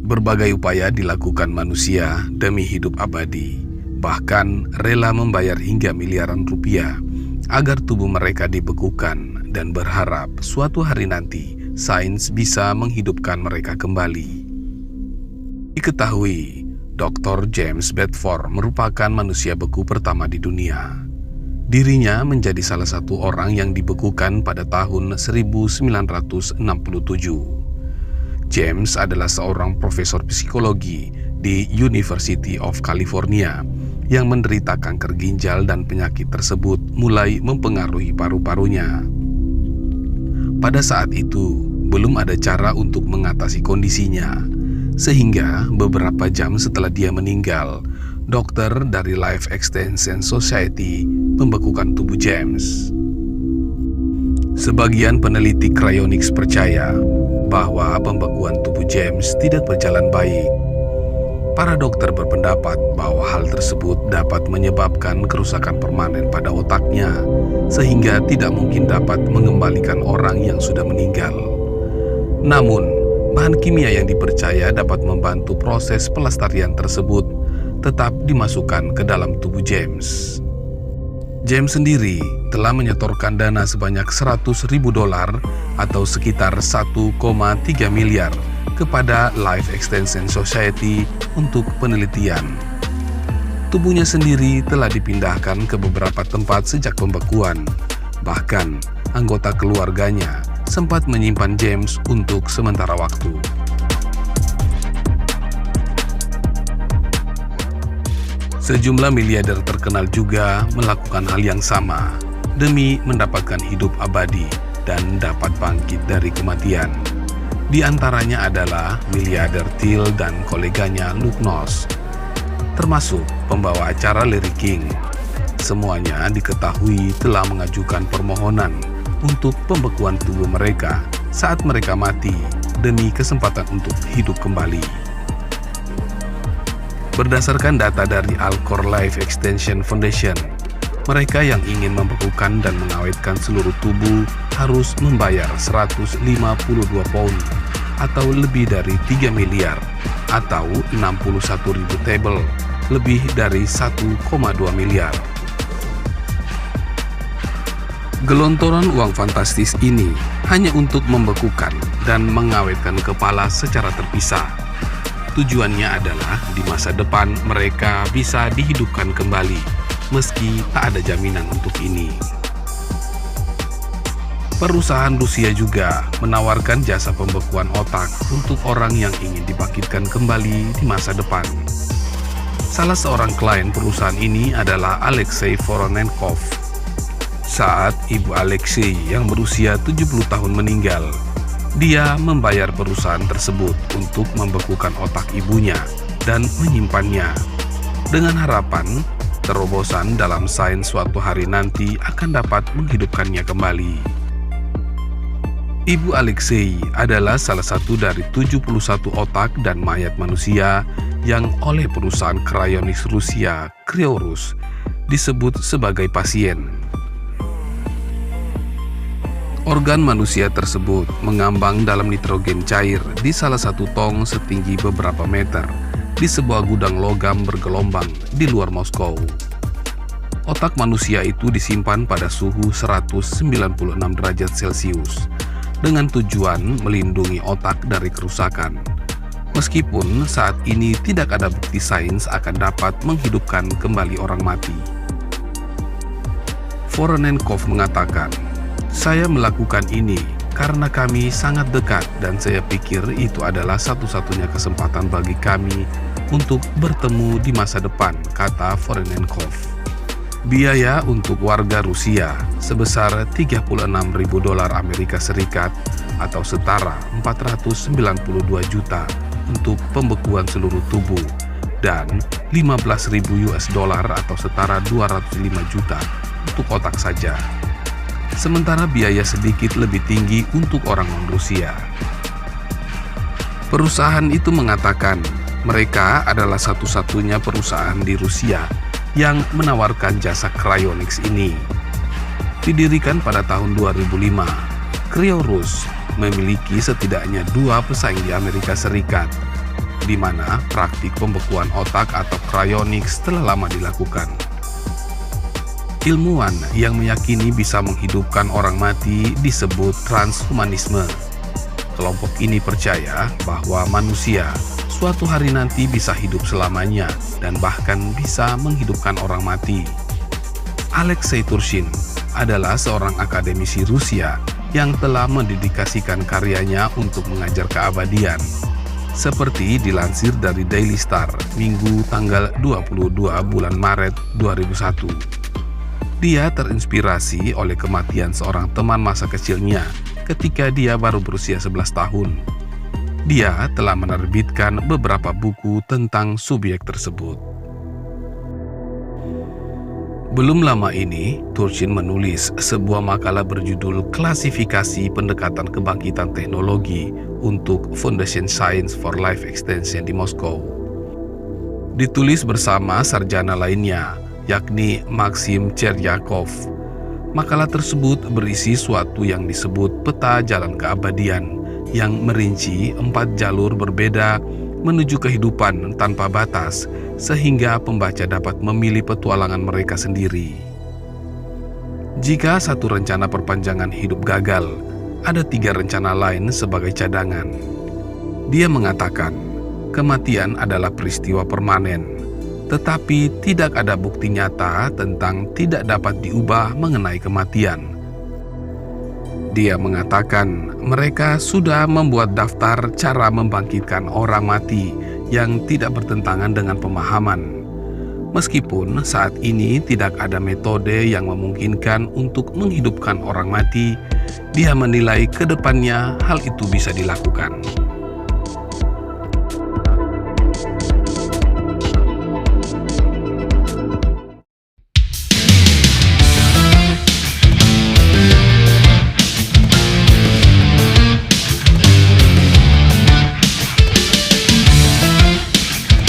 Berbagai upaya dilakukan manusia demi hidup abadi, bahkan rela membayar hingga miliaran rupiah agar tubuh mereka dibekukan dan berharap suatu hari nanti sains bisa menghidupkan mereka kembali. Diketahui, Dr. James Bedford merupakan manusia beku pertama di dunia. Dirinya menjadi salah satu orang yang dibekukan pada tahun 1967. James adalah seorang profesor psikologi di University of California yang menderita kanker ginjal dan penyakit tersebut mulai mempengaruhi paru-parunya. Pada saat itu, belum ada cara untuk mengatasi kondisinya, sehingga beberapa jam setelah dia meninggal, dokter dari Life Extension Society membekukan tubuh James. Sebagian peneliti cryonics percaya bahwa pembekuan tubuh James tidak berjalan baik. Para dokter berpendapat bahwa hal tersebut dapat menyebabkan kerusakan permanen pada otaknya, sehingga tidak mungkin dapat mengembalikan orang yang sudah meninggal. Namun, bahan kimia yang dipercaya dapat membantu proses pelestarian tersebut tetap dimasukkan ke dalam tubuh James. James sendiri telah menyetorkan dana sebanyak $100.000 atau sekitar 1,3 miliar kepada Life Extension Society untuk penelitian. Tubuhnya sendiri telah dipindahkan ke beberapa tempat sejak pembekuan. Bahkan, anggota keluarganya sempat menyimpan James untuk sementara waktu. Sejumlah miliarder terkenal juga melakukan hal yang sama demi mendapatkan hidup abadi dan dapat bangkit dari kematian. Di antaranya adalah miliarder Thiel dan koleganya Luke Noss, termasuk pembawa acara Larry King. Semuanya diketahui telah mengajukan permohonan untuk pembekuan tubuh mereka saat mereka mati demi kesempatan untuk hidup kembali. Berdasarkan data dari Alcor Life Extension Foundation, mereka yang ingin membekukan dan mengawetkan seluruh tubuh harus membayar 152 pound atau lebih dari 3 miliar atau 61.000 tabel, lebih dari 1,2 miliar. Gelontoran uang fantastis ini hanya untuk membekukan dan mengawetkan kepala secara terpisah. Tujuannya adalah di masa depan mereka bisa dihidupkan kembali, meski tak ada jaminan untuk ini. Perusahaan Rusia juga menawarkan jasa pembekuan otak untuk orang yang ingin dibangkitkan kembali di masa depan. Salah seorang klien perusahaan ini adalah Alexei Voronenkov. Saat ibu Alexei yang berusia 70 tahun meninggal, dia membayar perusahaan tersebut untuk membekukan otak ibunya dan menyimpannya, dengan harapan terobosan dalam sains suatu hari nanti akan dapat menghidupkannya kembali. Ibu Alexei adalah salah satu dari 71 otak dan mayat manusia yang oleh perusahaan cryonics Rusia, Cryorus, disebut sebagai pasien. Organ manusia tersebut mengambang dalam nitrogen cair di salah satu tong setinggi beberapa meter di sebuah gudang logam bergelombang di luar Moskow. Otak manusia itu disimpan pada suhu 196 derajat Celcius dengan tujuan melindungi otak dari kerusakan. Meskipun saat ini tidak ada bukti sains akan dapat menghidupkan kembali orang mati. Voronenkov mengatakan, "Saya melakukan ini karena kami sangat dekat dan saya pikir itu adalah satu-satunya kesempatan bagi kami untuk bertemu di masa depan," kata Voronenkov. Biaya untuk warga Rusia sebesar $36.000 Amerika Serikat atau setara 492 juta untuk pembekuan seluruh tubuh dan $15.000 atau setara 205 juta untuk otak saja. Sementara biaya sedikit lebih tinggi untuk orang non-Rusia, Perusahaan itu mengatakan mereka adalah satu-satunya perusahaan di Rusia yang menawarkan jasa cryonics ini. Didirikan pada tahun 2005, Cryorus memiliki setidaknya 2 pesaing di Amerika Serikat, di mana praktik pembekuan otak atau cryonics telah lama dilakukan. Ilmuwan yang meyakini bisa menghidupkan orang mati disebut transhumanisme. Kelompok ini percaya bahwa manusia suatu hari nanti bisa hidup selamanya dan bahkan bisa menghidupkan orang mati. Alexei Turshin adalah seorang akademisi Rusia yang telah mendedikasikan karyanya untuk mengajar keabadian. Seperti dilansir dari Daily Star, Minggu tanggal 22 bulan Maret 2001. Dia terinspirasi oleh kematian seorang teman masa kecilnya ketika dia baru berusia 11 tahun. Dia telah menerbitkan beberapa buku tentang subjek tersebut. Belum lama ini, Turshin menulis sebuah makalah berjudul Klasifikasi Pendekatan Kebangkitan Teknologi untuk Foundation Science for Life Extension di Moskow. Ditulis bersama sarjana lainnya, yakni Maxim Cheryakov. Makalah tersebut berisi suatu yang disebut peta jalan keabadian yang merinci 4 jalur berbeda menuju kehidupan tanpa batas, sehingga pembaca dapat memilih petualangan mereka sendiri. Jika satu rencana perpanjangan hidup gagal, ada 3 rencana lain sebagai cadangan. Dia mengatakan, kematian adalah peristiwa permanen, tetapi tidak ada bukti nyata tentang tidak dapat diubah mengenai kematian. Dia mengatakan mereka sudah membuat daftar cara membangkitkan orang mati yang tidak bertentangan dengan pemahaman. Meskipun saat ini tidak ada metode yang memungkinkan untuk menghidupkan orang mati, dia menilai ke depannya hal itu bisa dilakukan.